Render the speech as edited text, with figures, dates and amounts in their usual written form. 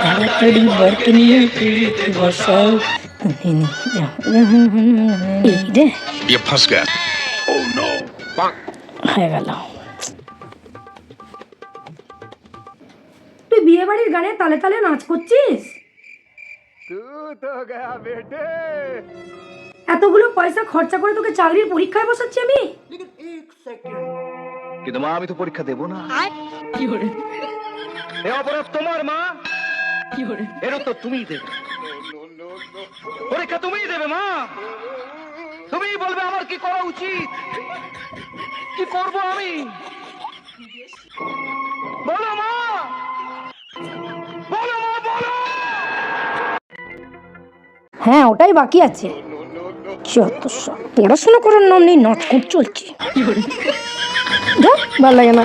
তাড়াতাড়ি বরকে নিয়ে বসাও। হয়ে গেল। তুই বিয়ে বাড়ির গানে তালে তালে নাচ করছিস? এতগুলো পয়সা খরচা করে তোকে চাকরির পরীক্ষায় বসাচ্ছি আমি। কিন্তু মা আমি তো পরীক্ষা দেবো না। এ অপরাধ তোমার মা, এর তো তুমিই দেবে, পরীক্ষা তুমিই দেবে মা। তুমিই বলবে আমার কি করা উচিত, কি করব আমি, বলো মা, বলো মা, বলো। হ্যাঁ ওটাই বাকি আছে। যত সব পড়াশোনা করার নাম নেই, নাটক চলছে। ভালো লাগে না।